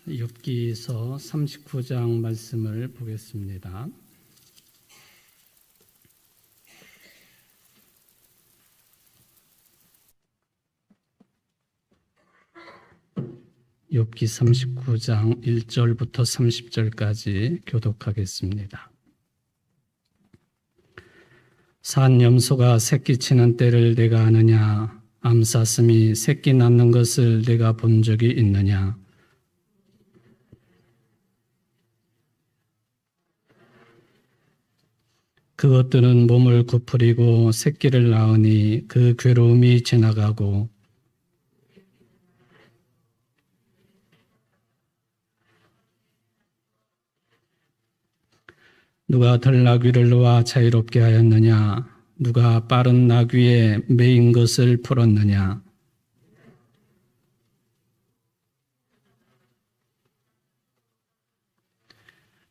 욥기서 39장 말씀을 보겠습니다. 욥기 39장 1절부터 30절까지 교독하겠습니다. 산 염소가 새끼 치는 때를 내가 아느냐? 암사슴이 새끼 낳는 것을 내가 본 적이 있느냐? 그것들은 몸을 구부리고 새끼를 낳으니 그 괴로움이 지나가고 누가 들나귀를 놓아 자유롭게 하였느냐? 누가 빠른 나귀에 매인 것을 풀었느냐?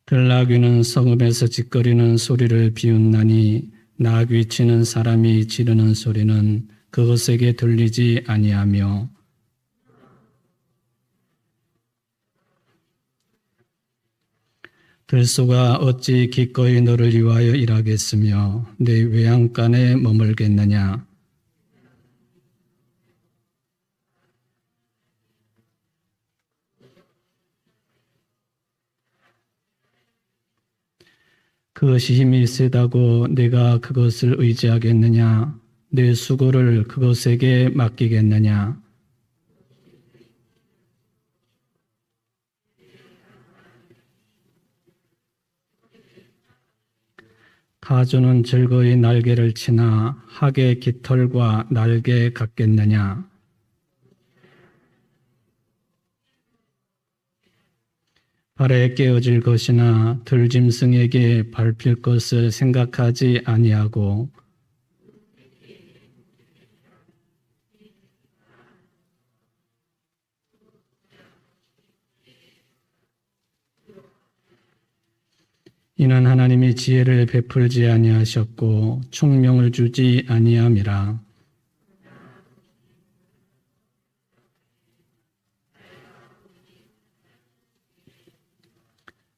들나귀는 성읍에서 짖거리는 소리를 비웃나니 나귀 치는 사람이 지르는 소리는 그것에게 들리지 아니하며 들소가 어찌 기꺼이 너를 위하여 일하겠으며 내 외양간에 머물겠느냐? 그것이 힘이 세다고 내가 그것을 의지하겠느냐? 내 수고를 그것에게 맡기겠느냐? 가주는 즐거이 날개를 치나 학의 깃털과 날개 같겠느냐? 발에 깨어질 것이나 들짐승에게 밟힐 것을 생각하지 아니하고 이는 하나님이 지혜를 베풀지 아니하셨고 총명을 주지 아니함이라.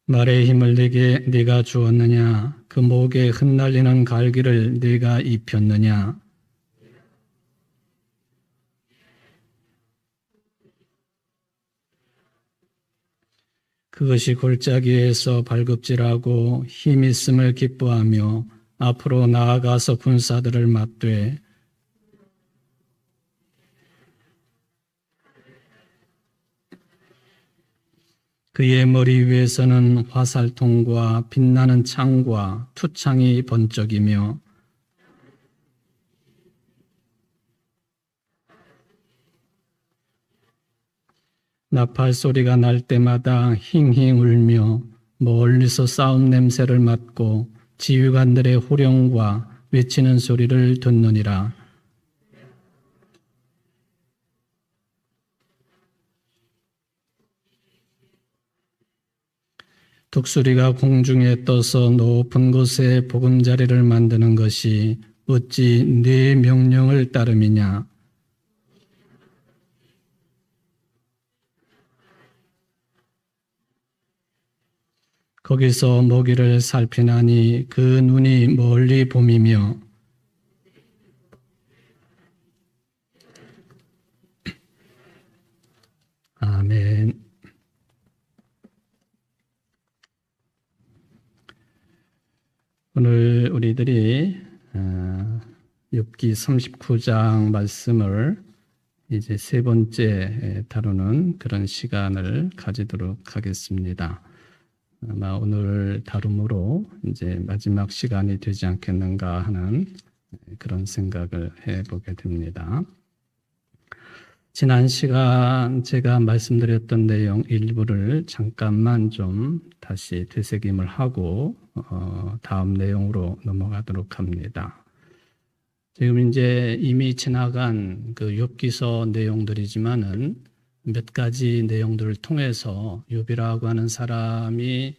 말의 힘을 내게 네가 주었느냐? 그 목에 흩날리는 갈기를 네가 입혔느냐? 그것이 골짜기에서 발급질하고 힘 있음을 기뻐하며 앞으로 나아가서 군사들을 맞되 그의 머리 위에서는 화살통과 빛나는 창과 투창이 번쩍이며 나팔 소리가 날 때마다 힝힝 울며 멀리서 싸움 냄새를 맡고 지휘관들의 호령과 외치는 소리를 듣느니라. 독수리가 공중에 떠서 높은 곳에 보금자리를 만드는 것이 어찌 네 명령을 따름이냐? 거기서 먹이를 살피나니 그 눈이 멀리 봄이며 아멘. 오늘 우리들이 욥기 39장 말씀을 이제 세 번째 다루는 그런 시간을 가지도록 하겠습니다. 아마 오늘 다룸으로 이제 마지막 시간이 되지 않겠는가 하는 그런 생각을 해보게 됩니다. 지난 시간 제가 말씀드렸던 내용 일부를 잠깐만 좀 다시 되새김을 하고 다음 내용으로 넘어가도록 합니다. 지금 이제 이미 지나간 그 욥기서 내용들이지만은 몇 가지 내용들을 통해서 욥이라고 하는 사람이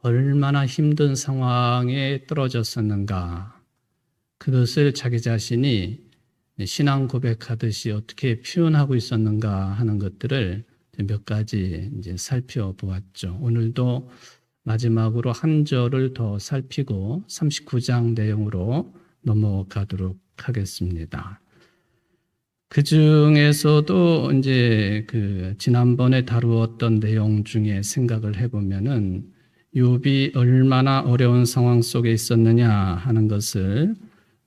얼마나 힘든 상황에 떨어졌었는가, 그것을 자기 자신이 신앙 고백하듯이 어떻게 표현하고 있었는가 하는 것들을 몇 가지 이제 살펴보았죠. 오늘도 마지막으로 한 절을 더 살피고 39장 내용으로 넘어가도록 하겠습니다. 그 중에서도 이제 지난번에 다루었던 내용 중에 생각을 해보면은 욥이 얼마나 어려운 상황 속에 있었느냐 하는 것을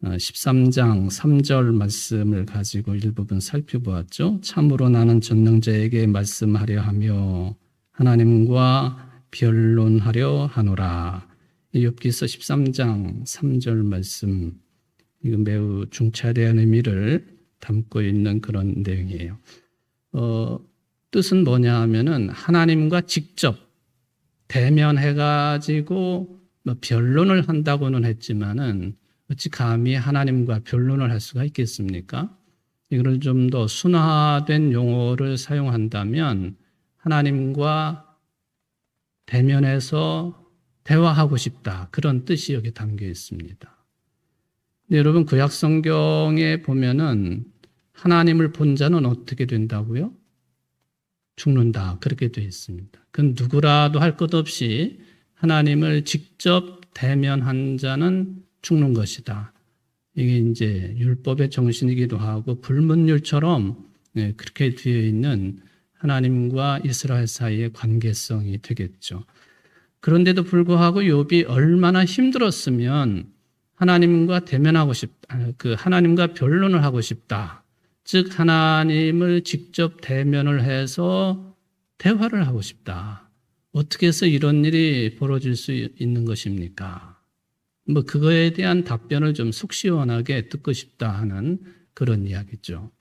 13장 3절 말씀을 가지고 일부분 살펴보았죠. 참으로 나는 전능자에게 말씀하려 하며 하나님과 변론하려 하노라. 욥기서 13장 3절 말씀, 이거 매우 중차대한 의미를 담고 있는 그런 내용이에요. 뜻은 뭐냐 하면은 하나님과 직접 대면해가지고 변론을 한다고는 했지만은 어찌 감히 하나님과 변론을 할 수가 있겠습니까? 이걸 좀 더 순화된 용어를 사용한다면 하나님과 대면해서 대화하고 싶다. 그런 뜻이 여기 담겨 있습니다. 근데 여러분 구약 성경에 보면은 하나님을 본 자는 어떻게 된다고요? 죽는다. 그렇게 되어 있습니다. 그건 누구라도 할 것 없이 하나님을 직접 대면한 자는 죽는 것이다. 이게 이제 율법의 정신이기도 하고 불문율처럼 그렇게 되어 있는 하나님과 이스라엘 사이의 관계성이 되겠죠. 그런데도 불구하고 욥이 얼마나 힘들었으면 하나님과 대면하고 싶다. 하나님과 변론을 하고 싶다. 즉 하나님을 직접 대면을 해서 대화를 하고 싶다. 어떻게 해서 이런 일이 벌어질 수 있는 것입니까? 그거에 대한 답변을 좀 속 시원하게 듣고 싶다 하는 그런 이야기죠.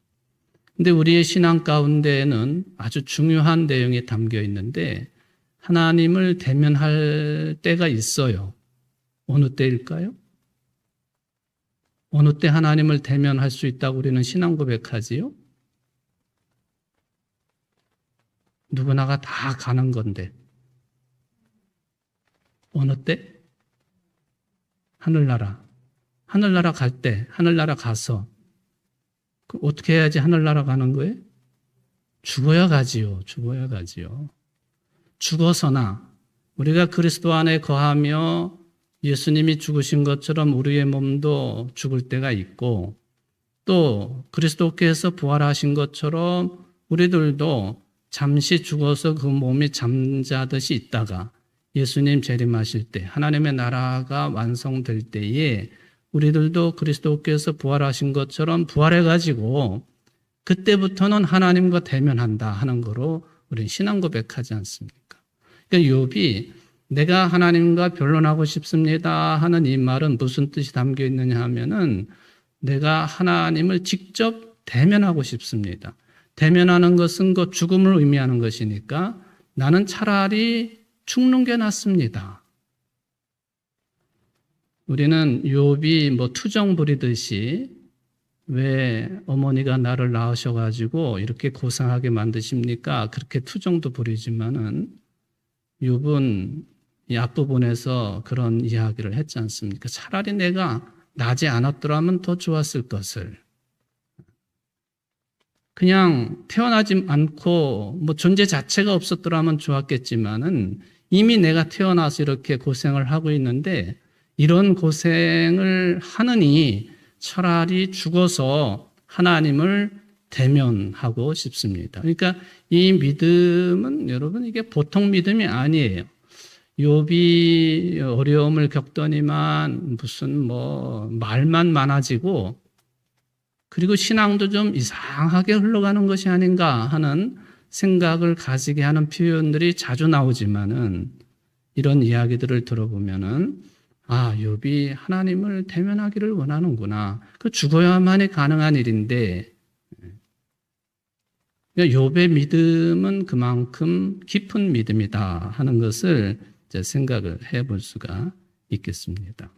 근데 우리의 신앙 가운데에는 아주 중요한 내용이 담겨 있는데 하나님을 대면할 때가 있어요. 어느 때일까요? 어느 때 하나님을 대면할 수 있다고 우리는 신앙 고백하지요? 누구나가 다 가는 건데. 어느 때? 하늘나라. 하늘나라 갈 때, 하늘나라 가서. 어떻게 해야지 하늘나라 가는 거예요? 죽어야 가지요. 죽어야 가지요. 죽어서나 우리가 그리스도 안에 거하며 예수님이 죽으신 것처럼 우리의 몸도 죽을 때가 있고 또 그리스도께서 부활하신 것처럼 우리들도 잠시 죽어서 그 몸이 잠자듯이 있다가 예수님 재림하실 때 하나님의 나라가 완성될 때에 우리들도 그리스도께서 부활하신 것처럼 부활해가지고 그때부터는 하나님과 대면한다 하는 거로 우리는 신앙 고백하지 않습니까? 그러니까 욥이 내가 하나님과 변론하고 싶습니다 하는 이 말은 무슨 뜻이 담겨 있느냐 하면은 내가 하나님을 직접 대면하고 싶습니다. 대면하는 것은 그 죽음을 의미하는 것이니까 나는 차라리 죽는 게 낫습니다. 우리는 욥이 투정 부리듯이 왜 어머니가 나를 낳으셔가지고 이렇게 고상하게 만드십니까? 그렇게 투정도 부리지만은 욥은 이 앞부분에서 그런 이야기를 했지 않습니까? 차라리 내가 나지 않았더라면 더 좋았을 것을. 그냥 태어나지 않고 존재 자체가 없었더라면 좋았겠지만은 이미 내가 태어나서 이렇게 고생을 하고 있는데 이런 고생을 하느니 차라리 죽어서 하나님을 대면하고 싶습니다. 그러니까 이 믿음은 여러분 이게 보통 믿음이 아니에요. 욥이 어려움을 겪더니만 무슨 말만 많아지고 그리고 신앙도 좀 이상하게 흘러가는 것이 아닌가 하는 생각을 가지게 하는 표현들이 자주 나오지만은 이런 이야기들을 들어보면은 욥이 하나님을 대면하기를 원하는구나. 그 죽어야만이 가능한 일인데 욥의 믿음은 그만큼 깊은 믿음이다 하는 것을 이제 생각을 해볼 수가 있겠습니다.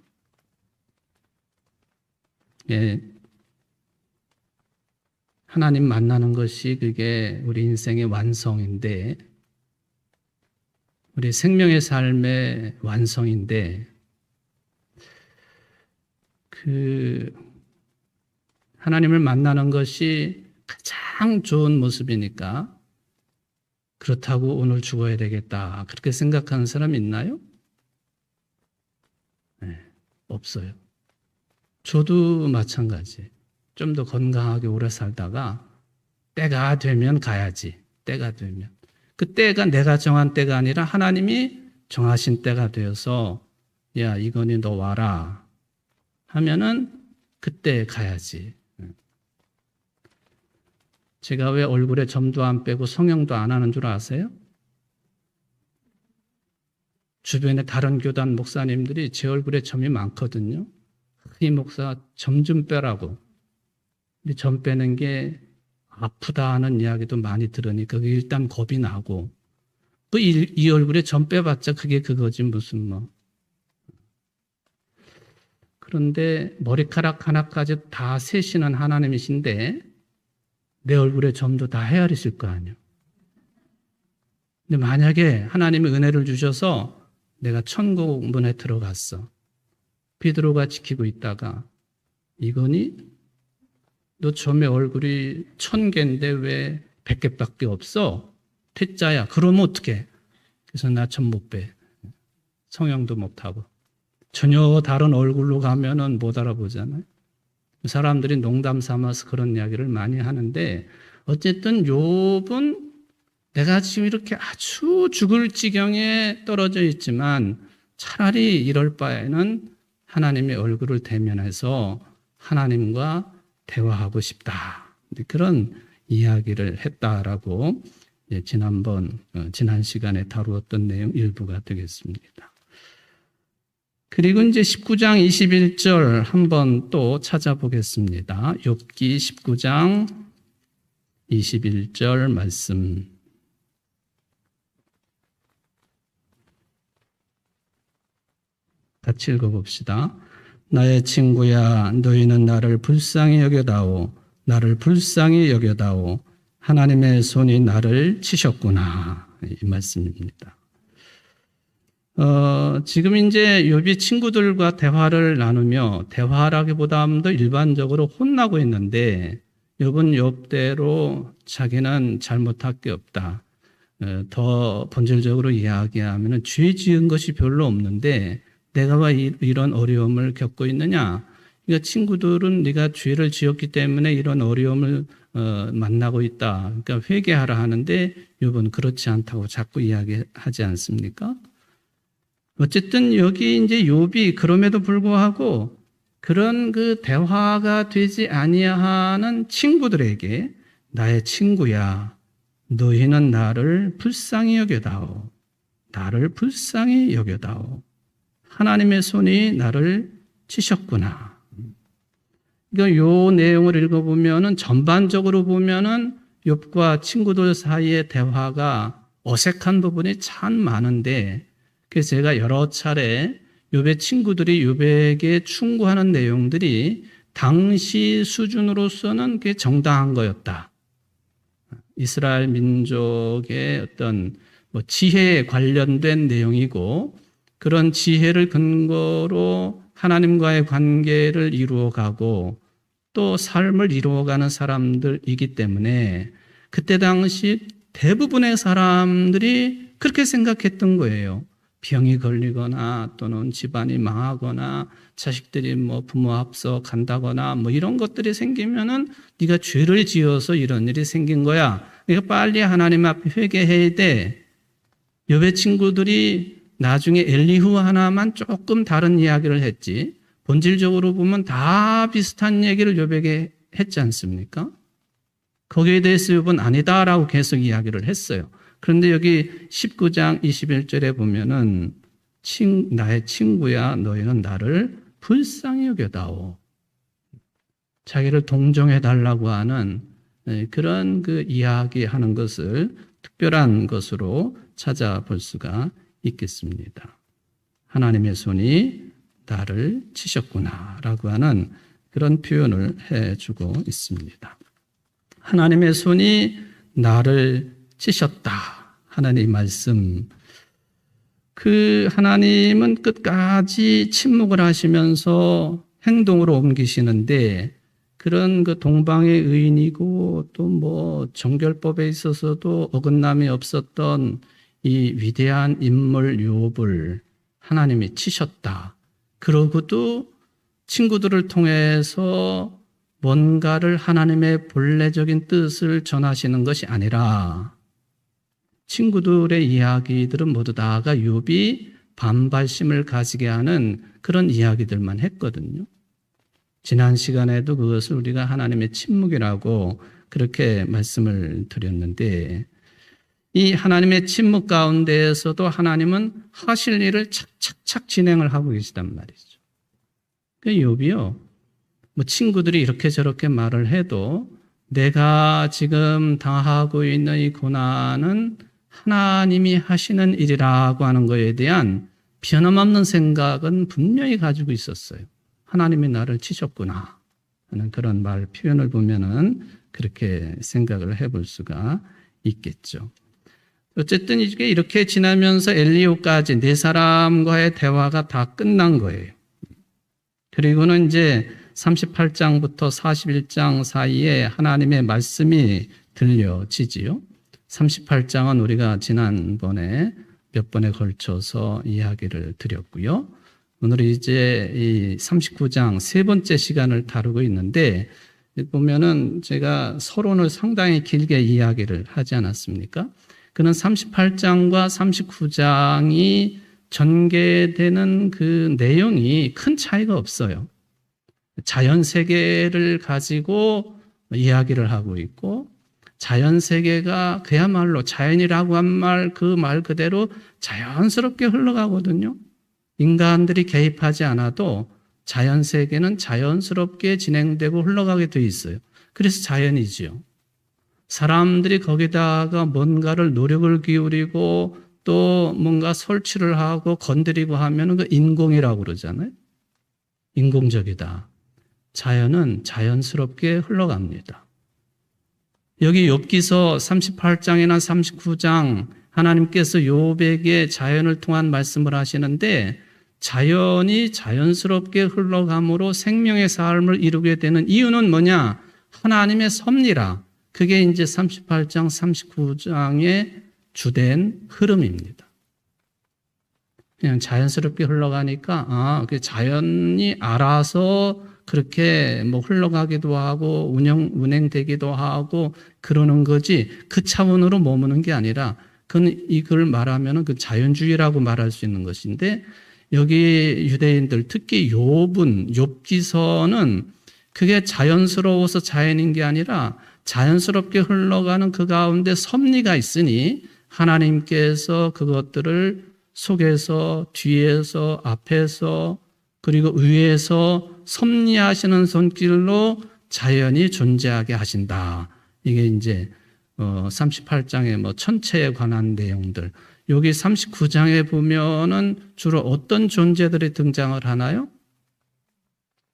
하나님 만나는 것이 그게 우리 인생의 완성인데, 우리 생명의 삶의 완성인데, 하나님을 만나는 것이 가장 좋은 모습이니까 그렇다고 오늘 죽어야 되겠다. 그렇게 생각하는 사람 있나요? 네, 없어요. 저도 마찬가지. 좀 더 건강하게 오래 살다가 때가 되면 가야지. 때가 되면. 그 때가 내가 정한 때가 아니라 하나님이 정하신 때가 되어서 야, 이건희 너 와라 하면은 그때 가야지. 제가 왜 얼굴에 점도 안 빼고 성형도 안 하는 줄 아세요? 주변에 다른 교단 목사님들이 제 얼굴에 점이 많거든요. 이 목사 점 좀 빼라고. 근데 점 빼는 게 아프다 하는 이야기도 많이 들으니까 일단 겁이 나고 이 얼굴에 점 빼봤자 그게 그거지 무슨 뭐. 그런데 머리카락 하나까지 다 세시는 하나님이신데 내 얼굴에 점도 다 헤아리실 거 아니에요. 근데 만약에 하나님이 은혜를 주셔서 내가 천국 문에 들어갔어. 베드로가 지키고 있다가 이거니? 너 점의 얼굴이 1000개인데 왜 100개밖에 없어? 퇴짜야. 그러면 어떡해? 그래서 나 점 못 빼. 성형도 못하고. 전혀 다른 얼굴로 가면은 못 알아보잖아요. 사람들이 농담 삼아서 그런 이야기를 많이 하는데 어쨌든 욥은 내가 지금 이렇게 아주 죽을 지경에 떨어져 있지만 차라리 이럴 바에는 하나님의 얼굴을 대면해서 하나님과 대화하고 싶다. 그런 이야기를 했다라고 지난 시간에 다루었던 내용 일부가 되겠습니다. 그리고 이제 19장 21절 한번 또 찾아보겠습니다. 욥기 19장 21절 말씀. 같이 읽어봅시다. 나의 친구야, 너희는 나를 불쌍히 여겨다오. 나를 불쌍히 여겨다오. 하나님의 손이 나를 치셨구나. 이 말씀입니다. 지금 이제 욥이 친구들과 대화를 나누며 대화라기보다도 일반적으로 혼나고 있는데 욥은 욥대로 자기는 잘못할 게 없다. 더 본질적으로 이야기하면 죄 지은 것이 별로 없는데 내가 왜 이런 어려움을 겪고 있느냐? 그러니까 친구들은 네가 죄를 지었기 때문에 이런 어려움을 만나고 있다. 그러니까 회개하라 하는데 욥은 그렇지 않다고 자꾸 이야기하지 않습니까? 어쨌든 여기 이제 욥이 그럼에도 불구하고 그런 그 대화가 되지 아니하는 친구들에게 나의 친구야, 너희는 나를 불쌍히 여겨다오. 나를 불쌍히 여겨다오. 하나님의 손이 나를 치셨구나. 그러니까 요 내용을 읽어보면은 전반적으로 보면은 욥과 친구들 사이의 대화가 어색한 부분이 참 많은데 그래서 제가 여러 차례 욥의 친구들이 욥에게 충고하는 내용들이 당시 수준으로서는 그게 정당한 거였다. 이스라엘 민족의 어떤 지혜에 관련된 내용이고 그런 지혜를 근거로 하나님과의 관계를 이루어가고 또 삶을 이루어가는 사람들이기 때문에 그때 당시 대부분의 사람들이 그렇게 생각했던 거예요. 병이 걸리거나 또는 집안이 망하거나 자식들이 부모 앞서 간다거나 이런 것들이 생기면은 네가 죄를 지어서 이런 일이 생긴 거야. 그러니까 빨리 하나님 앞에 회개해야 돼. 욥의 친구들이 나중에 엘리후 하나만 조금 다른 이야기를 했지. 본질적으로 보면 다 비슷한 얘기를 욥에게 했지 않습니까? 거기에 대해서 욥은 아니다라고 계속 이야기를 했어요. 그런데 여기 19장 21절에 보면은 나의 친구야 너희는 나를 불쌍히 여겨다오. 자기를 동정해 달라고 하는 그런 그 이야기하는 것을 특별한 것으로 찾아볼 수가 있겠습니다. 하나님의 손이 나를 치셨구나라고 하는 그런 표현을 해주고 있습니다. 하나님의 손이 나를 치셨다 하나님 말씀. 그 하나님은 끝까지 침묵을 하시면서 행동으로 옮기시는데 그런 그 동방의 의인이고 또 뭐 정결법에 있어서도 어긋남이 없었던 이 위대한 인물 욥을 하나님이 치셨다. 그러고도 친구들을 통해서 뭔가를 하나님의 본래적인 뜻을 전하시는 것이 아니라 친구들의 이야기들은 모두 다가 욥이 반발심을 가지게 하는 그런 이야기들만 했거든요. 지난 시간에도 그것을 우리가 하나님의 침묵이라고 그렇게 말씀을 드렸는데 이 하나님의 침묵 가운데에서도 하나님은 하실 일을 착착착 진행을 하고 계시단 말이죠. 그 욥이요. 뭐 친구들이 이렇게 저렇게 말을 해도 내가 지금 당하고 있는 이 고난은 하나님이 하시는 일이라고 하는 것에 대한 변함없는 생각은 분명히 가지고 있었어요. 하나님이 나를 치셨구나 하는 그런 말 표현을 보면은 그렇게 생각을 해볼 수가 있겠죠. 어쨌든 이게 이렇게 지나면서 엘리후까지 네 사람과의 대화가 다 끝난 거예요. 그리고는 이제 38장부터 41장 사이에 하나님의 말씀이 들려지지요. 38장은 우리가 지난번에 몇 번에 걸쳐서 이야기를 드렸고요. 오늘 이제 이 39장 세 번째 시간을 다루고 있는데 보면은 제가 서론을 상당히 길게 이야기를 하지 않았습니까? 그는 38장과 39장이 전개되는 그 내용이 큰 차이가 없어요. 자연 세계를 가지고 이야기를 하고 있고 자연 세계가 그야말로 자연이라고 한 말 그 말 그대로 자연스럽게 흘러가거든요. 인간들이 개입하지 않아도 자연 세계는 자연스럽게 진행되고 흘러가게 돼 있어요. 그래서 자연이지요. 사람들이 거기다가 뭔가를 노력을 기울이고 또 뭔가 설치를 하고 건드리고 하면 그 인공이라고 그러잖아요. 인공적이다. 자연은 자연스럽게 흘러갑니다. 여기 욥기서 38장이나 39장 하나님께서 욥에게 자연을 통한 말씀을 하시는데 자연이 자연스럽게 흘러감으로 생명의 삶을 이루게 되는 이유는 뭐냐? 하나님의 섭리라. 그게 이제 38장, 39장의 주된 흐름입니다. 그냥 자연스럽게 흘러가니까 그 자연이 알아서 그렇게 뭐 흘러가기도 하고 운행되기도 하고 그러는 거지 그 차원으로 머무는 게 아니라 그건 이걸 말하면은 그 자연주의라고 말할 수 있는 것인데 여기 유대인들 특히 욥기서는 그게 자연스러워서 자연인 게 아니라 자연스럽게 흘러가는 그 가운데 섭리가 있으니 하나님께서 그것들을 속에서 뒤에서 앞에서 그리고 위에서 섭리하시는 손길로 자연이 존재하게 하신다. 이게 이제 38장의 뭐 천체에 관한 내용들. 여기 39장에 보면은 주로 어떤 존재들이 등장을 하나요?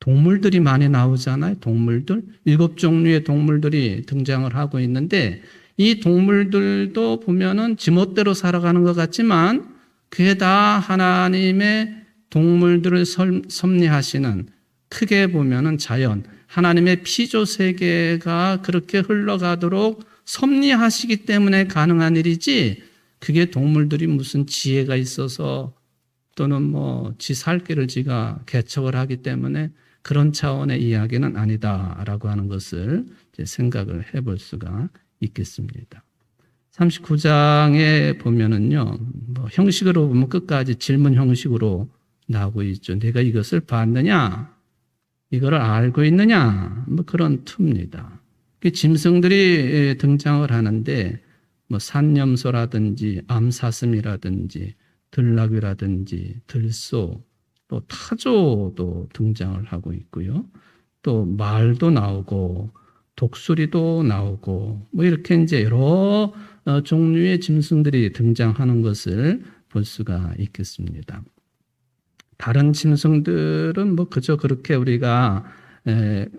동물들이 많이 나오잖아요. 동물들. 7종류의 동물들이 등장을 하고 있는데 이 동물들도 보면은 지멋대로 살아가는 것 같지만 그게 다 하나님의 동물들을 섭리하시는 크게 보면은 자연, 하나님의 피조 세계가 그렇게 흘러가도록 섭리하시기 때문에 가능한 일이지 그게 동물들이 무슨 지혜가 있어서 또는 뭐 지 살 길을 지가 개척을 하기 때문에 그런 차원의 이야기는 아니다라고 하는 것을 이제 생각을 해볼 수가 있겠습니다. 39장에 보면은요, 뭐 형식으로 보면 끝까지 질문 형식으로 나오고 있죠. 내가 이것을 봤느냐? 이거를 알고 있느냐? 뭐 그런 투입니다. 짐승들이 등장을 하는데 뭐 산염소라든지 암사슴이라든지 들나귀라든지 들소 또 타조도 등장을 하고 있고요. 또 말도 나오고 독수리도 나오고 뭐 이렇게 이제 여러 종류의 짐승들이 등장하는 것을 볼 수가 있겠습니다. 다른 짐승들은 뭐 그저 그렇게 우리가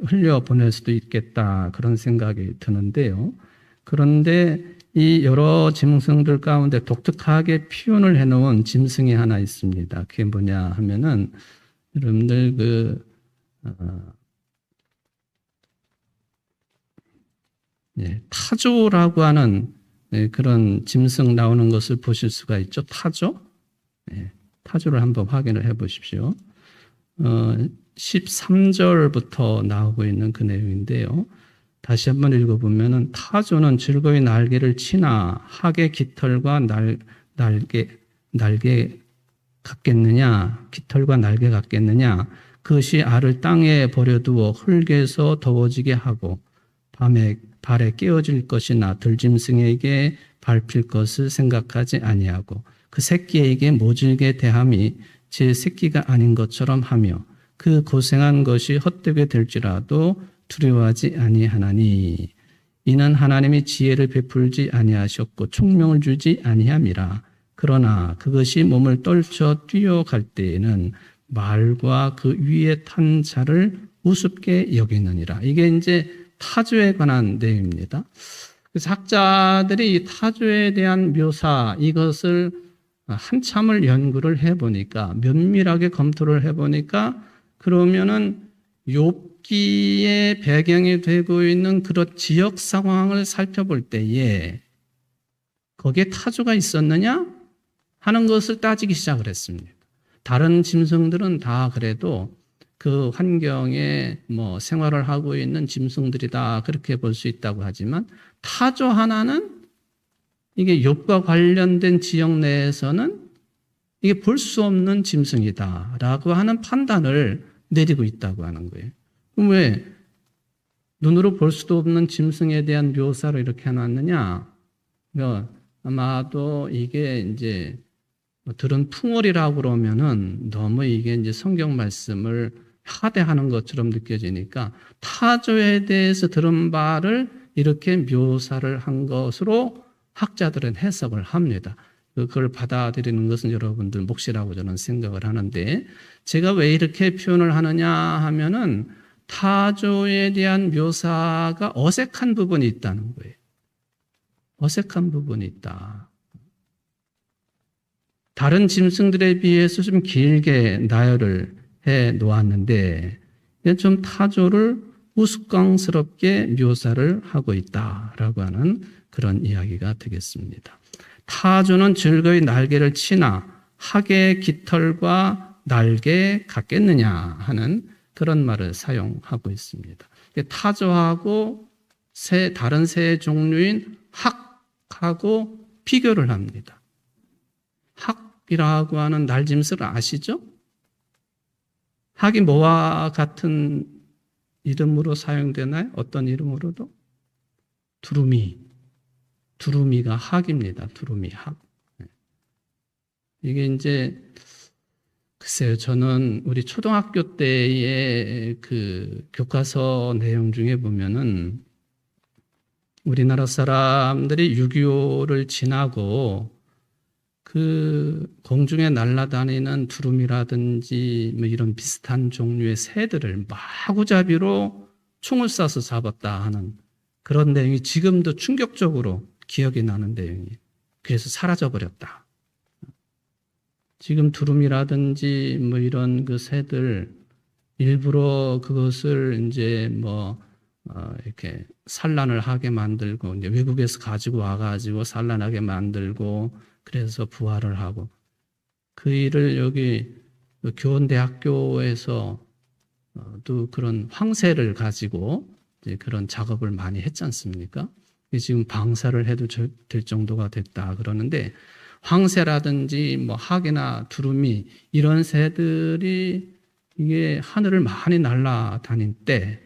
흘려보낼 수도 있겠다 그런 생각이 드는데요. 그런데 이 여러 짐승들 가운데 독특하게 표현을 해놓은 짐승이 하나 있습니다. 그게 뭐냐 하면은 여러분들 타조라고 하는 그런 짐승 나오는 것을 보실 수가 있죠. 타조. 타조를 한번 확인을 해 보십시오. 13절부터 나오고 있는 그 내용인데요. 다시 한번 읽어보면은 타조는 즐거이 날개를 치나 학의 깃털과 날개 같겠느냐? 깃털과 날개 같겠느냐? 그것이 알을 땅에 버려두어 흙에서 더워지게 하고 밤에 발에 깨어질 것이나 들짐승에게 밟힐 것을 생각하지 아니하고 그 새끼에게 모질게 대함이 제 새끼가 아닌 것처럼 하며 그 고생한 것이 헛되게 될지라도 두려워하지 아니하나니 이는 하나님이 지혜를 베풀지 아니하셨고 총명을 주지 아니함이라. 그러나 그것이 몸을 떨쳐 뛰어갈 때에는 말과 그 위에 탄 자를 우습게 여기느니라. 이게 이제 타조에 관한 내용입니다. 그래서 학자들이 이 타조에 대한 묘사 이것을 한참을 연구를 해보니까 면밀하게 검토를 해보니까 그러면은 욥기의 배경이 되고 있는 그런 지역 상황을 살펴볼 때에 거기에 타조가 있었느냐 하는 것을 따지기 시작을 했습니다. 다른 짐승들은 다 그래도 그 환경에 생활을 하고 있는 짐승들이다 그렇게 볼 수 있다고 하지만 타조 하나는 이게 욥과 관련된 지역 내에서는 이게 볼 수 없는 짐승이다라고 하는 판단을 내리고 있다고 하는 거예요. 그럼 왜 눈으로 볼 수도 없는 짐승에 대한 묘사를 이렇게 해놨느냐? 아마도 이게 이제 들은 풍월이라고 그러면은 너무 이게 이제 성경 말씀을 하대하는 것처럼 느껴지니까 타조에 대해서 들은 바를 이렇게 묘사를 한 것으로 학자들은 해석을 합니다. 그걸 받아들이는 것은 여러분들 몫이라고 저는 생각을 하는데 제가 왜 이렇게 표현을 하느냐 하면은 타조에 대한 묘사가 어색한 부분이 있다는 거예요. 어색한 부분이 있다. 다른 짐승들에 비해서 좀 길게 나열을 해 놓았는데 좀 타조를 우스꽝스럽게 묘사를 하고 있다라고 하는 그런 이야기가 되겠습니다. 타조는 즐거이 날개를 치나 학의 깃털과 날개 같겠느냐 하는 그런 말을 사용하고 있습니다. 타조하고 다른 새 종류인 학하고 비교를 합니다. 학이라고 하는 날짐승을 아시죠? 학이 뭐와 같은 이름으로 사용되나요? 어떤 이름으로도? 두루미가 학입니다. 두루미 학. 이게 이제 글쎄요, 저는 우리 초등학교 때의 그 교과서 내용 중에 보면은 우리나라 사람들이 6.25를 지나고 그 공중에 날아다니는 두루미라든지 뭐 이런 비슷한 종류의 새들을 마구잡이로 총을 쏴서 잡았다 하는 그런 내용이 지금도 충격적으로 기억이 나는 내용이에요. 그래서 사라져버렸다. 지금 두루미라든지 뭐 이런 그 새들 일부러 그것을 이제 이렇게 산란을 하게 만들고 이제 외국에서 가지고 와가지고 산란하게 만들고 그래서 부화를 하고 그 일을 여기 교원대학교에서 또 그런 황새를 가지고 이제 그런 작업을 많이 했지 않습니까? 지금 방사를 해도 될 정도가 됐다 그러는데 황새라든지 뭐 학이나 두루미 이런 새들이 이게 하늘을 많이 날아다닐 때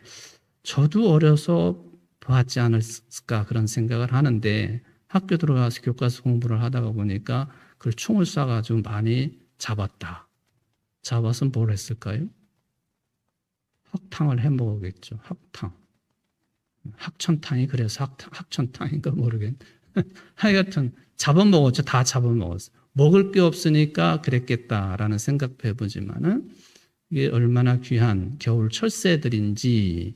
저도 어려서 보았지 않을까 그런 생각을 하는데 학교 들어가서 교과서 공부를 하다가 보니까 그걸 총을 쏴가지고 많이 잡았다. 잡아서 뭘 했을까요? 학탕을 해 먹었겠죠. 학탕. 학천탕이 그래서 학천탕인가 모르겠네. 하여튼 잡아먹었죠. 다 잡아먹었어요. 먹을 게 없으니까 그랬겠다라는 생각도 해보지만은 이게 얼마나 귀한 겨울 철새들인지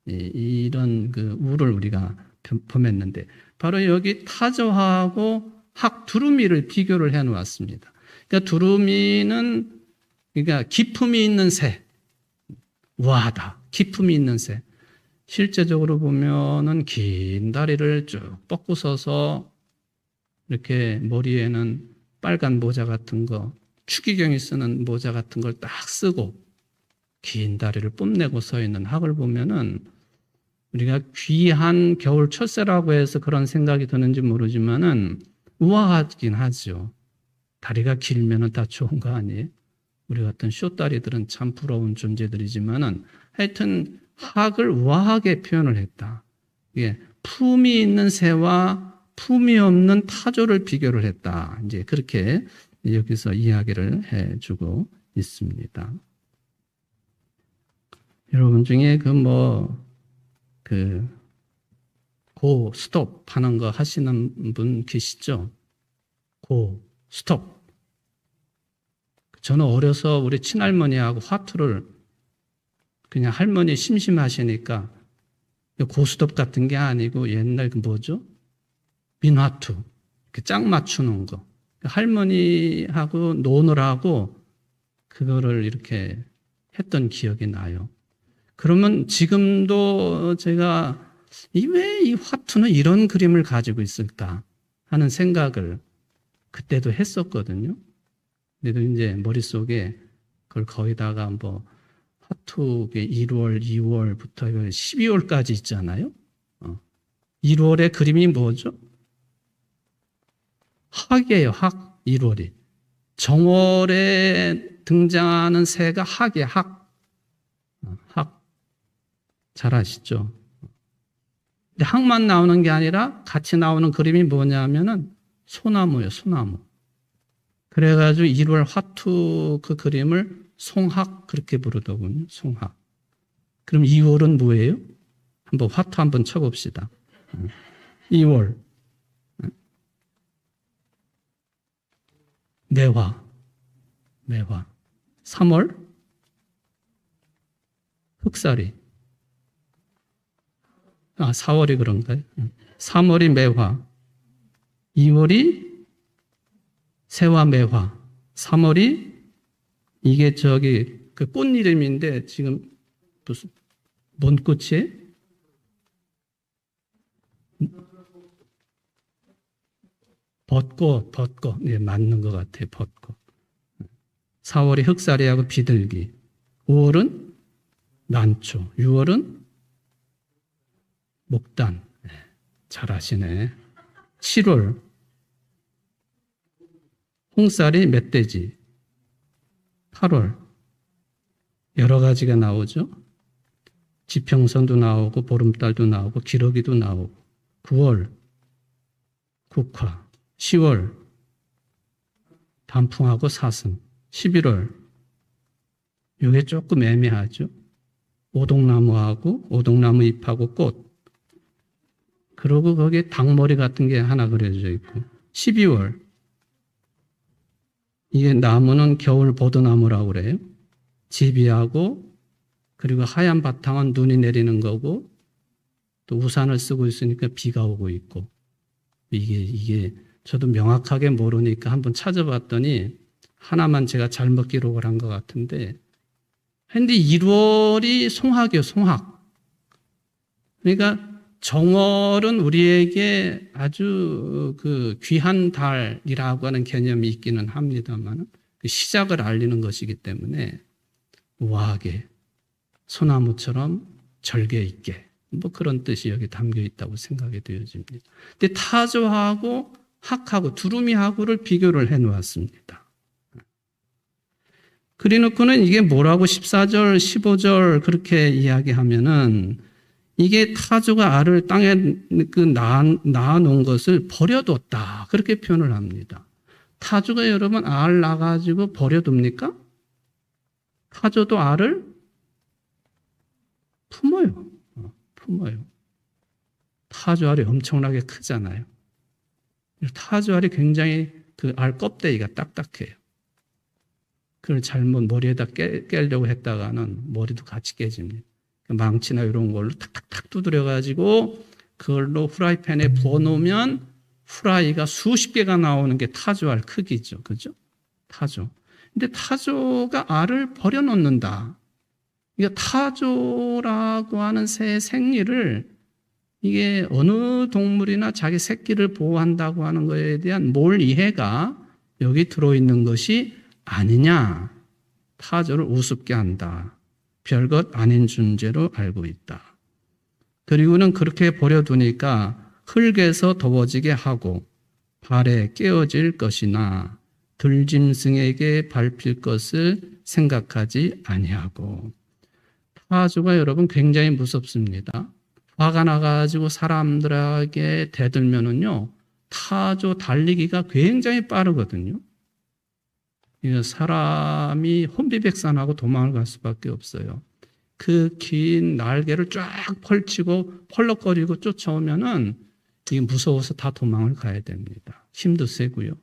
이런 그 우를 우리가 범했는데 바로 여기 타조하고 두루미를 비교를 해 놓았습니다. 그러니까 두루미는 그러니까 기품이 있는 새, 우아하다. 기품이 있는 새. 실제적으로 보면은 긴 다리를 쭉 뻗고 서서 이렇게 머리에는 빨간 모자 같은 거, 추기경이 쓰는 모자 같은 걸 딱 쓰고 긴 다리를 뽐내고 서 있는 학을 보면은 우리가 귀한 겨울 철새라고 해서 그런 생각이 드는지 모르지만은 우아하긴 하죠. 다리가 길면은 다 좋은 거 아니에요? 우리 같은 쇼다리들은 참 부러운 존재들이지만은 하여튼 학을 우아하게 표현을 했다. 예, 품이 있는 새와 품이 없는 타조를 비교를 했다. 이제 그렇게 여기서 이야기를 해주고 있습니다. 여러분 중에 고, 스톱 하는 거 하시는 분 계시죠? 고, 스톱. 저는 어려서 우리 친할머니하고 화투를 그냥 할머니 심심하시니까 고스톱 같은 게 아니고 옛날 그 뭐죠? 민화투. 이렇게 짝 맞추는 거. 할머니하고 노느라고 그거를 이렇게 했던 기억이 나요. 그러면 지금도 제가 왜 이 화투는 이런 그림을 가지고 있을까 하는 생각을 그때도 했었거든요. 근데도 이제 머릿속에 그걸 거의다가 화투의 1월, 2월부터 12월까지 있잖아요. 1월의 그림이 뭐죠? 학이에요, 학. 1월이. 정월에 등장하는 새가 학이에요, 학. 학. 잘 아시죠? 근데 학만 나오는 게 아니라 같이 나오는 그림이 뭐냐면은 소나무예요, 소나무. 그래가지고 1월 화투 그 그림을 송학 그렇게 부르더군요. 송학. 그럼 2월은 뭐예요? 한번 화투 한번 쳐봅시다. 2월 매화. 3월 흑사리. 4월이 그런가요? 3월이 매화. 2월이 새와 매화. 3월이 이게 그 꽃 이름인데 지금 무슨 뭔 꽃이에요? 벚꽃. 네, 맞는 것 같아요. 벚꽃. 4월이 흑사리하고 비둘기. 5월은 난초. 6월은 목단. 네, 잘 아시네. 7월 홍쌀이 멧돼지. 8월 여러 가지가 나오죠. 지평선도 나오고 보름달도 나오고 기러기도 나오고. 9월 국화. 10월 단풍하고 사슴. 11월 이게 조금 애매하죠. 오동나무 잎하고 꽃. 그리고 거기에 닭머리 같은 게 하나 그려져 있고. 12월 이게 나무는 겨울 보드나무라고 그래요. 지비하고 그리고 하얀 바탕은 눈이 내리는 거고 또 우산을 쓰고 있으니까 비가 오고 있고. 이게 저도 명확하게 모르니까 한번 찾아봤더니 하나만 제가 잘못 기록을 한 것 같은데, 근데 1월이 송학이요, 송학. 그러니까 정월은 우리에게 아주 그 귀한 달이라고 하는 개념이 있기는 합니다만 그 시작을 알리는 것이기 때문에 우아하게 소나무처럼 절개 있게 그런 뜻이 여기 담겨 있다고 생각이 되어집니다. 근데 타조하고 학하고 두루미하고를 비교를 해 놓았습니다. 그래놓고는 이게 뭐라고 14절, 15절 그렇게 이야기하면은 이게 타조가 알을 땅에 낳아 놓은 것을 버려뒀다. 그렇게 표현을 합니다. 타조가 여러분 알 낳아가지고 버려둡니까? 타조도 알을 품어요. 타조 알이 엄청나게 크잖아요. 타조 알이 굉장히 그 알 껍데기가 딱딱해요. 그걸 잘못 머리에다 깨려고 했다가는 머리도 같이 깨집니다. 망치나 이런 걸로 탁탁탁 두드려가지고 그걸로 후라이팬에 부어놓으면 후라이가 수십 개가 나오는 게 타조알 크기죠. 그죠? 타조. 근데 타조가 알을 버려놓는다. 이게 타조라고 하는 새 생리를 이게 어느 동물이나 자기 새끼를 보호한다고 하는 것에 대한 몰 이해가 여기 들어있는 것이 아니냐. 타조를 우습게 한다. 별것 아닌 존재로 알고 있다. 그리고는 그렇게 버려두니까 흙에서 더워지게 하고 발에 깨어질 것이나 들짐승에게 밟힐 것을 생각하지 아니하고. 타조가 여러분 굉장히 무섭습니다. 화가 나가지고 사람들에게 대들면은요, 타조 달리기가 굉장히 빠르거든요. 사람이 혼비백산하고 도망을 갈 수밖에 없어요. 그 긴 날개를 쫙 펼치고 펄럭거리고 쫓아오면은 이게 무서워서 다 도망을 가야 됩니다. 힘도 세고요.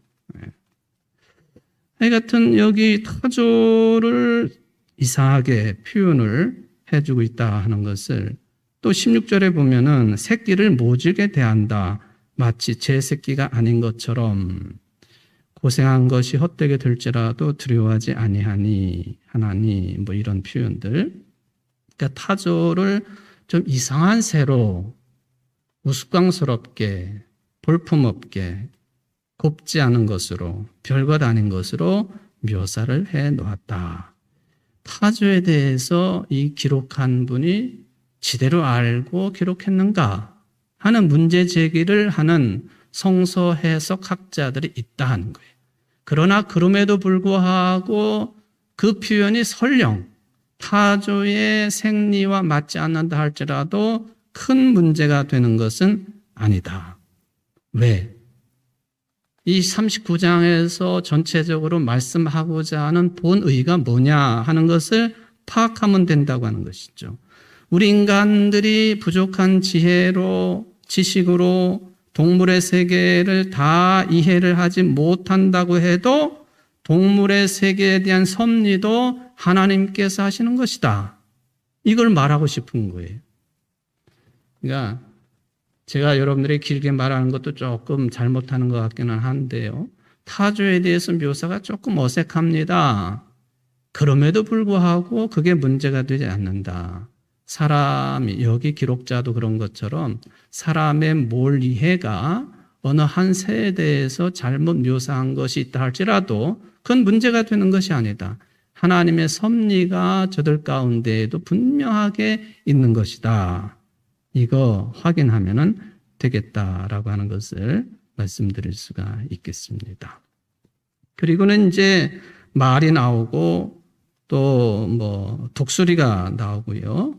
하여튼 여기 타조를 이상하게 표현을 해주고 있다 하는 것을 또 16절에 보면은 새끼를 모질게 대한다. 마치 제 새끼가 아닌 것처럼 고생한 것이 헛되게 될지라도 두려워하지 아니하니 하나니 뭐 이런 표현들. 그러니까 타조를 좀 이상한 새로 우스꽝스럽게 볼품없게 곱지 않은 것으로 별것 아닌 것으로 묘사를 해 놓았다. 타조에 대해서 이 기록한 분이 지대로 알고 기록했는가 하는 문제 제기를 하는 성서 해석 학자들이 있다 하는 거예요. 그러나 그럼에도 불구하고 그 표현이 설령 타조의 생리와 맞지 않는다 할지라도 큰 문제가 되는 것은 아니다. 왜? 이 39장에서 전체적으로 말씀하고자 하는 본의가 뭐냐 하는 것을 파악하면 된다고 하는 것이죠. 우리 인간들이 부족한 지혜로, 지식으로 동물의 세계를 다 이해를 하지 못한다고 해도 동물의 세계에 대한 섭리도 하나님께서 하시는 것이다. 이걸 말하고 싶은 거예요. 그러니까 제가 여러분들이 길게 말하는 것도 조금 잘못하는 것 같기는 한데요. 타조에 대해서 묘사가 조금 어색합니다. 그럼에도 불구하고 그게 문제가 되지 않는다. 사람이, 여기 기록자도 그런 것처럼 사람의 몰 이해가 어느 한 새에 대해서 잘못 묘사한 것이 있다 할지라도 그건 문제가 되는 것이 아니다. 하나님의 섭리가 저들 가운데에도 분명하게 있는 것이다. 이거 확인하면 되겠다라고 하는 것을 말씀드릴 수가 있겠습니다. 그리고는 이제 말이 나오고 또 뭐 독수리가 나오고요.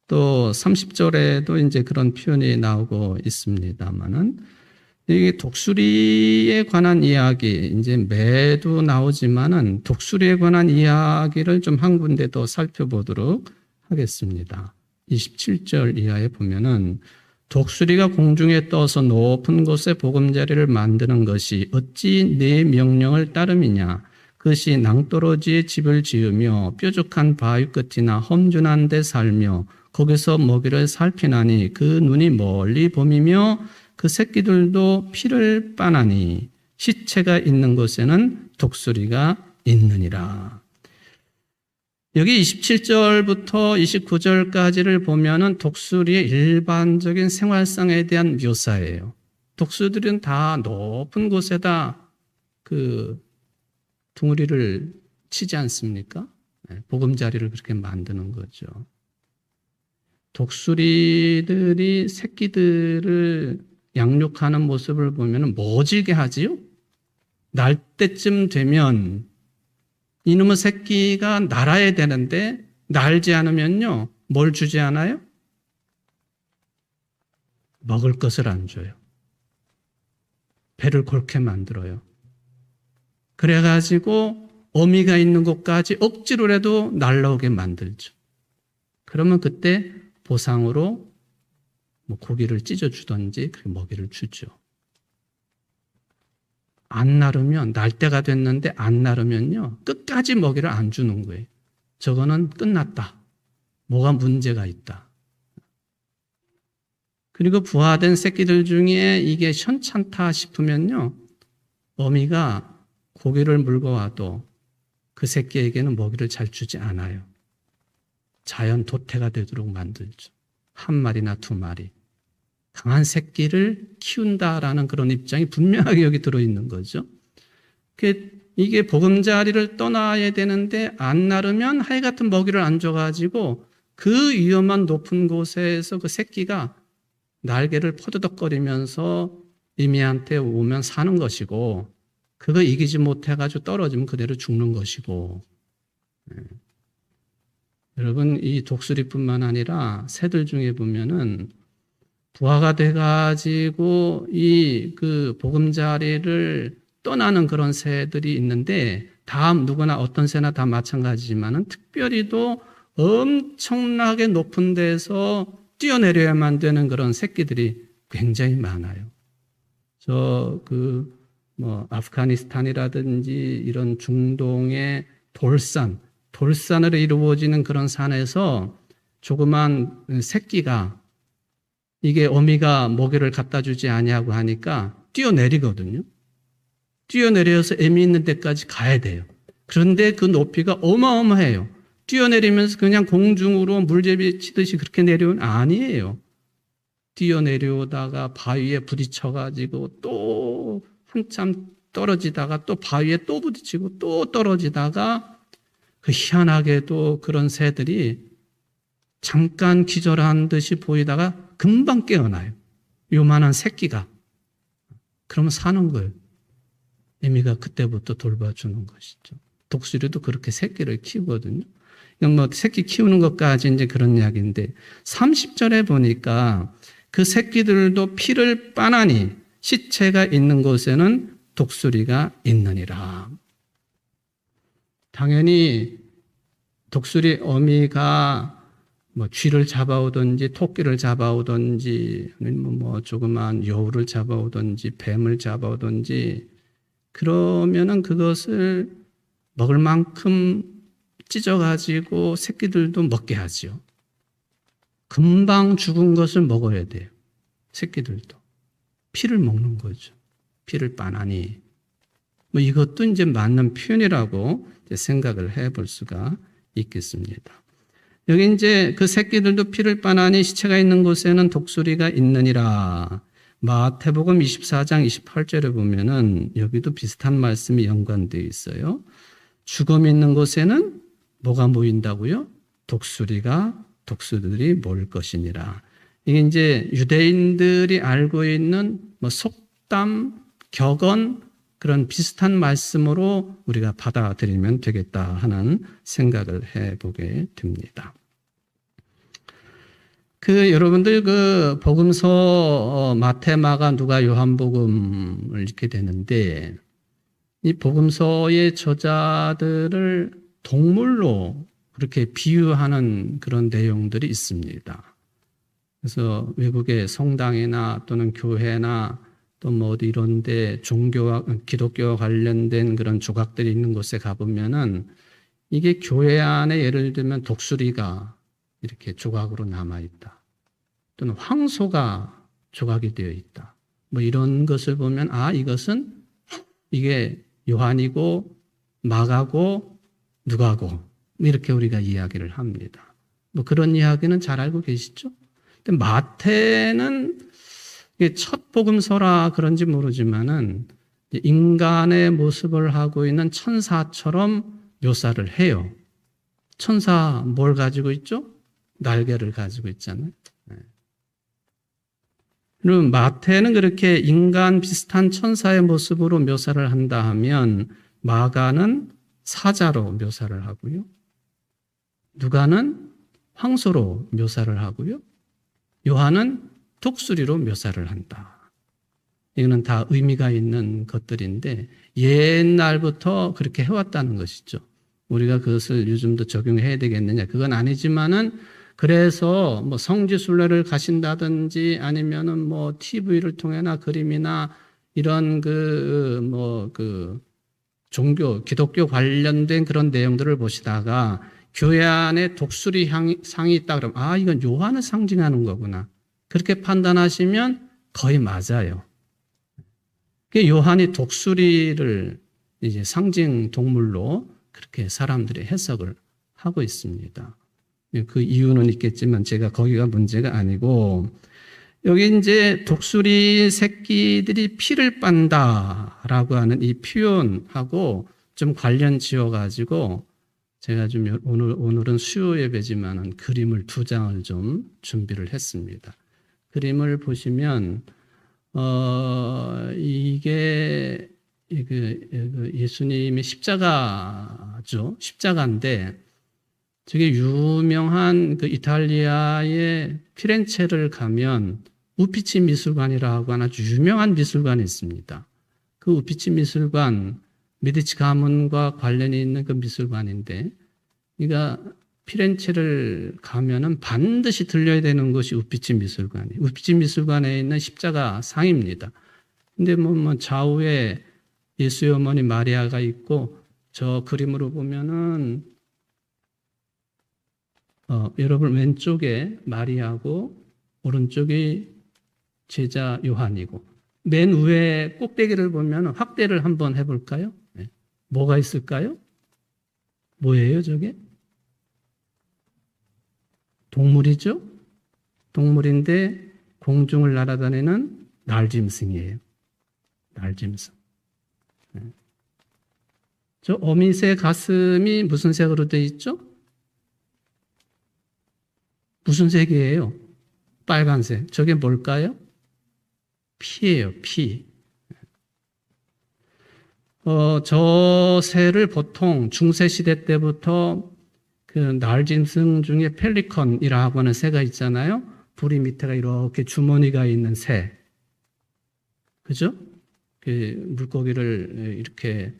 또 30절에도 이제 그런 표현이 나오고 있습니다만은 이 독수리에 관한 이야기, 이제 매도 나오지만은 독수리에 관한 이야기를 좀 한 군데 더 살펴보도록 하겠습니다. 27절 이하에 보면은 독수리가 공중에 떠서 높은 곳에 보금자리를 만드는 것이 어찌 내 명령을 따름이냐. 그것이 낭떠러지에 집을 지으며 뾰족한 바위 끝이나 험준한 데 살며 거기서 먹이를 살피나니 그 눈이 멀리 봄이며 그 새끼들도 피를 빠나니 시체가 있는 곳에는 독수리가 있느니라. 여기 27절부터 29절까지를 보면은 독수리의 일반적인 생활상에 대한 묘사예요. 독수리들은 다 높은 곳에다 그 둥우리를 치지 않습니까? 보금자리를 그렇게 만드는 거죠. 독수리들이 새끼들을 양육하는 모습을 보면 모질게 하지요? 날 때쯤 되면 이놈의 새끼가 날아야 되는데 날지 않으면요, 뭘 주지 않아요? 먹을 것을 안 줘요. 배를 골게 만들어요. 그래가지고 어미가 있는 곳까지 억지로라도 날라오게 만들죠. 그러면 그때 보상으로 뭐 고기를 찢어주든지 그 먹이를 주죠. 안 나르면, 날 때가 됐는데 안 나르면요, 끝까지 먹이를 안 주는 거예요. 저거는 끝났다. 뭐가 문제가 있다. 그리고 부화된 새끼들 중에 이게 현찮다 싶으면요, 어미가 고기를 물고 와도 그 새끼에게는 먹이를 잘 주지 않아요. 자연 도태가 되도록 만들죠. 한 마리나 두 마리. 강한 새끼를 키운다라는 그런 입장이 분명하게 여기 들어있는 거죠. 이게 보금자리를 떠나야 되는데 안 나르면 하이 같은 먹이를 안 줘가지고 그 위험한 높은 곳에서 그 새끼가 날개를 퍼드덕거리면서 이미한테 오면 사는 것이고 그거 이기지 못해가지고 떨어지면 그대로 죽는 것이고 여러분 이 독수리뿐만 아니라 새들 중에 보면은 부화가 돼가지고 이 그 보금자리를 떠나는 그런 새들이 있는데 다 누구나 어떤 새나 다 마찬가지지만은 특별히도 엄청나게 높은 데서 뛰어내려야만 되는 그런 새끼들이 굉장히 많아요. 아프가니스탄이라든지 이런 중동의 돌산으로 이루어지는 그런 산에서 조그만 새끼가 이게 어미가 먹이를 갖다 주지 아니하고 하니까 뛰어내리거든요. 뛰어내려서 애미 있는 데까지 가야 돼요. 그런데 그 높이가 어마어마해요. 뛰어내리면서 그냥 공중으로 물제비 치듯이 그렇게 내려오는 아니에요. 뛰어내려오다가 바위에 부딪혀가지고 또 한참 떨어지다가 또 바위에 또 부딪히고 또 떨어지다가 그 희한하게도 그런 새들이 잠깐 기절한 듯이 보이다가 금방 깨어나요. 요만한 새끼가. 그러면 사는 거예요. 애미가 그때부터 돌봐주는 것이죠. 독수리도 그렇게 새끼를 키우거든요. 이건 새끼 키우는 것까지 이제 그런 이야기인데 30절에 보니까 그 새끼들도 피를 빠나니 시체가 있는 곳에는 독수리가 있느니라. 당연히 독수리 어미가 쥐를 잡아오든지 토끼를 잡아오든지 아니면 조그만 여우를 잡아오든지 뱀을 잡아오든지 그러면은 그것을 먹을 만큼 찢어가지고 새끼들도 먹게 하죠. 금방 죽은 것을 먹어야 돼요. 새끼들도. 피를 먹는 거죠. 피를 빠나니. 이것도 이제 맞는 표현이라고 이제 생각을 해볼 수가 있겠습니다. 여기 이제 그 새끼들도 피를 빠나니 시체가 있는 곳에는 독수리가 있느니라. 마태복음 24장 28절에 보면은 여기도 비슷한 말씀이 연관되어 있어요. 죽음이 있는 곳에는 뭐가 모인다고요? 독수리들이 모일 것이니라. 이게 이제 유대인들이 알고 있는 속담, 격언 그런 비슷한 말씀으로 우리가 받아들이면 되겠다 하는 생각을 해보게 됩니다. 여러분들 복음서 마태, 마가, 누가, 요한복음을 읽게 되는데 이 복음서의 저자들을 동물로 그렇게 비유하는 그런 내용들이 있습니다. 그래서 외국의 성당이나 또는 교회나 또 어디 이런데 종교와 기독교와 관련된 그런 조각들이 있는 곳에 가보면은 이게 교회 안에 예를 들면 독수리가 이렇게 조각으로 남아있다. 또는 황소가 조각이 되어 있다. 이런 것을 보면 이것은 이게 요한이고 마가고 누가고 이렇게 우리가 이야기를 합니다. 그런 이야기는 잘 알고 계시죠? 근데 마태는 첫 복음서라 그런지 모르지만은 인간의 모습을 하고 있는 천사처럼 묘사를 해요. 천사 뭘 가지고 있죠? 날개를 가지고 있잖아요. 그럼 마태는 그렇게 인간 비슷한 천사의 모습으로 묘사를 한다 하면 마가는 사자로 묘사를 하고요. 누가는 황소로 묘사를 하고요. 요한은 독수리로 묘사를 한다. 이거는 다 의미가 있는 것들인데 옛날부터 그렇게 해왔다는 것이죠. 우리가 그것을 요즘도 적용해야 되겠느냐? 그건 아니지만은 그래서 성지순례를 가신다든지 아니면은 TV를 통해나 그림이나 이런 종교, 기독교 관련된 그런 내용들을 보시다가 교회 안에 독수리 상이 있다 그러면 이건 요한을 상징하는 거구나. 그렇게 판단하시면 거의 맞아요. 요한이 독수리를 이제 상징 동물로 그렇게 사람들이 해석을 하고 있습니다. 그 이유는 있겠지만 제가 거기가 문제가 아니고, 여기 이제 독수리 새끼들이 피를 빤다라고 하는 이 표현하고 좀 관련 지어가지고 제가 좀 오늘은 수요 예배지만은 그림을 2장을 좀 준비를 했습니다. 그림을 보시면 이게 예수님의 십자가죠. 십자가인데 저게 유명한 그 이탈리아의 피렌체를 가면 우피치 미술관이라고 하는 아주 유명한 미술관이 있습니다. 그 우피치 미술관, 메디치 가문과 관련이 있는 그 미술관인데, 그러니까 피렌체를 가면은 반드시 들려야 되는 것이 우피치 미술관이에요. 우피치 미술관에 있는 십자가 상입니다. 근데 뭐 좌우에 예수의 어머니 마리아가 있고, 저 그림으로 보면은 여러분 왼쪽에 마리아고 오른쪽이 제자 요한이고, 맨 위에 꼭대기를 보면 확대를 한번 해볼까요? 네. 뭐가 있을까요? 뭐예요 저게? 동물이죠? 동물인데 공중을 날아다니는 날짐승이에요. 날짐승. 네. 저 어미새 가슴이 무슨 색으로 되어 있죠? 무슨 색이에요? 빨간색. 저게 뭘까요? 피예요, 피. 저 새를 보통 중세 시대 때부터 그 날짐승 중에 펠리컨이라고 하는 새가 있잖아요. 부리 밑에가 이렇게 주머니가 있는 새. 그죠? 그 물고기를 이렇게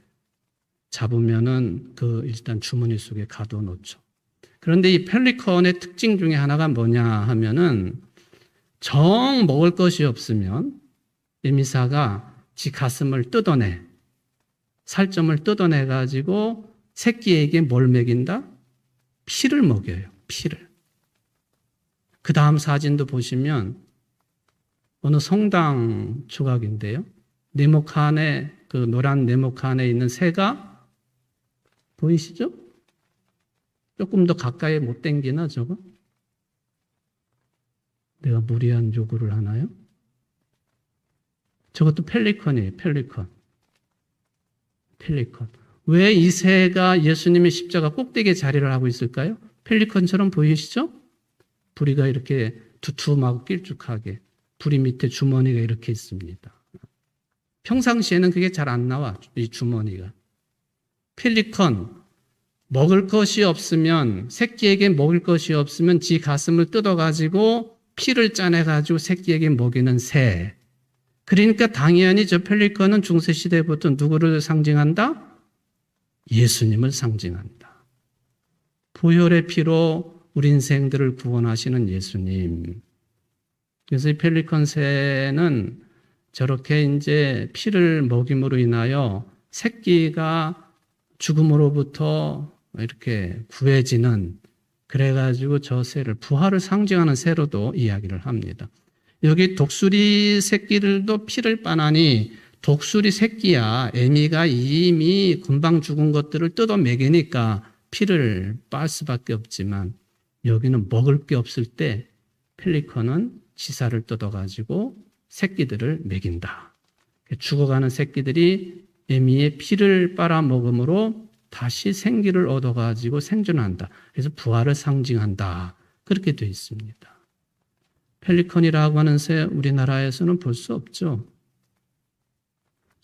잡으면은 그 일단 주머니 속에 가둬놓죠. 그런데 이 펠리컨의 특징 중에 하나가 뭐냐 하면은 정 먹을 것이 없으면 에미사가 지 가슴을 뜯어내, 살점을 뜯어내 가지고 새끼에게 뭘 먹인다? 피를 먹여요. 피를. 그 다음 사진도 보시면 어느 성당 조각인데요. 네모칸 안에, 그 노란 네모칸 안에 있는 새가 보이시죠? 조금 더 가까이 못 당기나 저거? 내가 무리한 요구를 하나요? 저것도 펠리컨이에요. 펠리컨. 왜 이 새가 예수님의 십자가 꼭대기에 자리를 하고 있을까요? 펠리컨처럼 보이시죠? 부리가 이렇게 두툼하고 길쭉하게, 부리 밑에 주머니가 이렇게 있습니다. 평상시에는 그게 잘 안 나와, 이 주머니가. 펠리컨, 먹을 것이 없으면, 새끼에게 먹을 것이 없으면 지 가슴을 뜯어가지고 피를 짜내가지고 새끼에게 먹이는 새. 그러니까 당연히 저 펠리컨은 중세시대부터 누구를 상징한다? 예수님을 상징한다. 보혈의 피로 우리 인생들을 구원하시는 예수님. 그래서 이 펠리컨 새는 저렇게 이제 피를 먹임으로 인하여 새끼가 죽음으로부터 이렇게 구해지는, 그래가지고 저 새를 부활을 상징하는 새로도 이야기를 합니다. 여기 독수리 새끼들도 피를 빠나니 독수리 새끼야 애미가 이미 금방 죽은 것들을 뜯어 먹이니까 피를 빨 수밖에 없지만, 여기는 먹을 게 없을 때 펠리컨은 지사를 뜯어가지고 새끼들을 먹인다. 죽어가는 새끼들이 애미의 피를 빨아먹음으로 다시 생기를 얻어가지고 생존한다. 그래서 부활을 상징한다. 그렇게 되어 있습니다. 펠리컨이라고 하는 새 우리나라에서는 볼 수 없죠.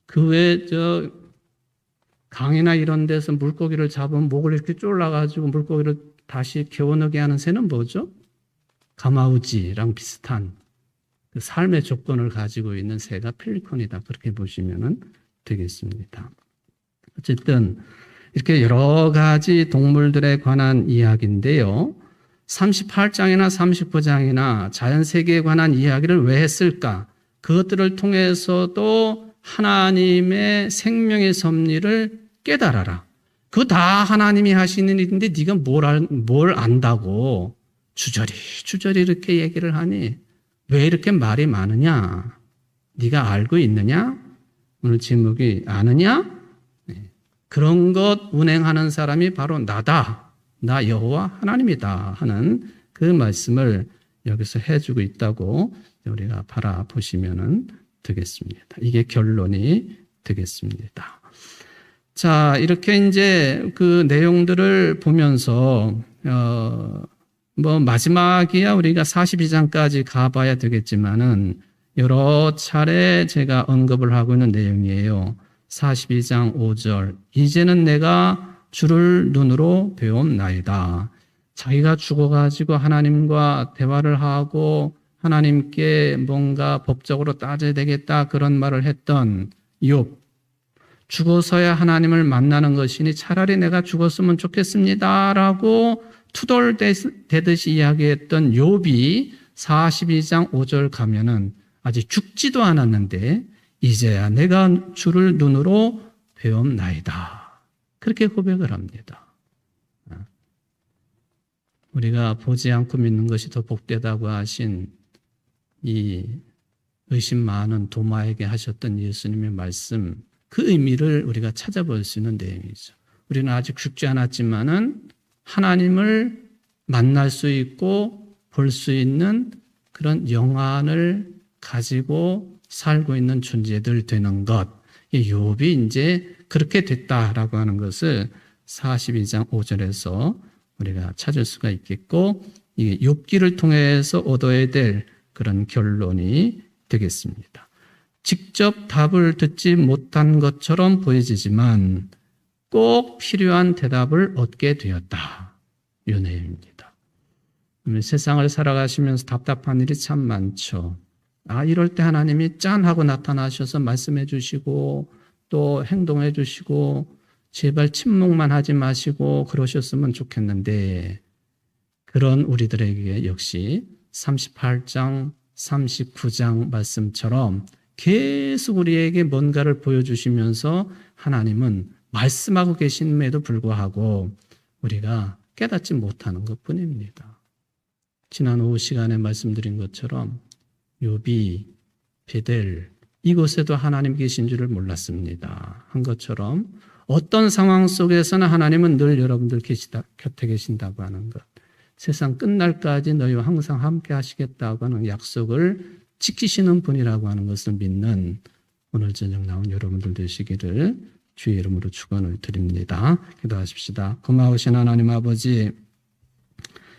그 외에 강이나 이런 데서 물고기를 잡으면 목을 이렇게 졸라가지고 물고기를 다시 개워넣게 하는 새는 뭐죠? 가마우지랑 비슷한 그 삶의 조건을 가지고 있는 새가 펠리컨이다. 그렇게 보시면 되겠습니다. 어쨌든 이렇게 여러 가지 동물들에 관한 이야기인데요. 38장이나 39장이나 자연세계에 관한 이야기를 왜 했을까? 그것들을 통해서도 하나님의 생명의 섭리를 깨달아라. 그거 다 하나님이 하시는 일인데 네가 뭘 안다고 주저리 이렇게 얘기를 하니 왜 이렇게 말이 많으냐? 네가 알고 있느냐? 오늘 제목이 아느냐? 그런 것 운행하는 사람이 바로 나다. 나 여호와 하나님이다 하는 그 말씀을 여기서 해주고 있다고 우리가 바라보시면 되겠습니다. 이게 결론이 되겠습니다. 자, 이렇게 이제 그 내용들을 보면서 마지막이야 우리가 42장까지 가봐야 되겠지만은 여러 차례 제가 언급을 하고 있는 내용이에요. 42장 5절. 이제는 내가 주를 눈으로 배움나이다. 자기가 죽어가지고 하나님과 대화를 하고 하나님께 뭔가 법적으로 따져야 되겠다 그런 말을 했던 욥. 죽어서야 하나님을 만나는 것이니 차라리 내가 죽었으면 좋겠습니다라고 투덜대듯이 이야기했던 욥이 42장 5절 가면은 아직 죽지도 않았는데 이제야 내가 주를 눈으로 배움나이다. 그렇게 고백을 합니다. 우리가 보지 않고 믿는 것이 더 복되다고 하신 이 의심 많은 도마에게 하셨던 예수님의 말씀, 그 의미를 우리가 찾아볼 수 있는 내용이죠. 우리는 아직 죽지 않았지만은 하나님을 만날 수 있고 볼 수 있는 그런 영안을 가지고 살고 있는 존재들 되는 것. 이 욥이 이제 그렇게 됐다라고 하는 것을 42장 5절에서 우리가 찾을 수가 있겠고, 이게 욥기를 통해서 얻어야 될 그런 결론이 되겠습니다. 직접 답을 듣지 못한 것처럼 보여지지만 꼭 필요한 대답을 얻게 되었다. 이 내용입니다. 세상을 살아가시면서 답답한 일이 참 많죠. 이럴 때 하나님이 짠 하고 나타나셔서 말씀해 주시고 또 행동해 주시고 제발 침묵만 하지 마시고 그러셨으면 좋겠는데, 그런 우리들에게 역시 38장, 39장 말씀처럼 계속 우리에게 뭔가를 보여주시면서 하나님은 말씀하고 계심에도 불구하고 우리가 깨닫지 못하는 것뿐입니다. 지난 오후 시간에 말씀드린 것처럼 욥이 베델 이곳에도 하나님 계신 줄을 몰랐습니다 한 것처럼 어떤 상황 속에서는 하나님은 늘 여러분들 곁에 계신다고 하는 것, 세상 끝날까지 너희와 항상 함께 하시겠다고 하는 약속을 지키시는 분이라고 하는 것을 믿는 오늘 저녁 나온 여러분들 되시기를 주의 이름으로 축원을 드립니다. 기도하십시다. 고마우신 하나님 아버지,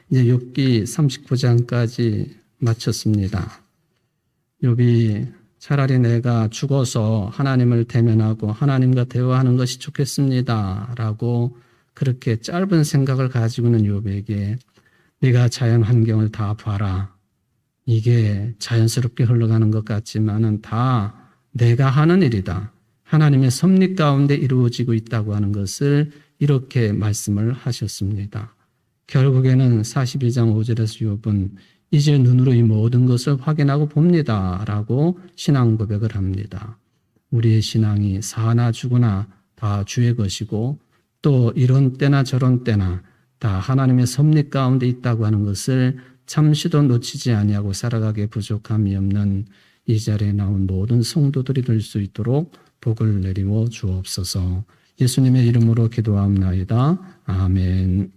이제 욥기 39장까지 마쳤습니다. 욥이 차라리 내가 죽어서 하나님을 대면하고 하나님과 대화하는 것이 좋겠습니다 라고 그렇게 짧은 생각을 가지고 있는 욥에게 네가 자연 환경을 다 봐라. 이게 자연스럽게 흘러가는 것 같지만은 다 내가 하는 일이다. 하나님의 섭리 가운데 이루어지고 있다고 하는 것을 이렇게 말씀을 하셨습니다. 결국에는 42장 5절에서 욥은 이제 눈으로 이 모든 것을 확인하고 봅니다 라고 신앙 고백을 합니다. 우리의 신앙이 사나 죽으나 다 주의 것이고 또 이런 때나 저런 때나 다 하나님의 섭리 가운데 있다고 하는 것을 잠시도 놓치지 아니하고 살아가기에 부족함이 없는 이 자리에 나온 모든 성도들이 될 수 있도록 복을 내리워 주옵소서. 예수님의 이름으로 기도합나이다. 아멘.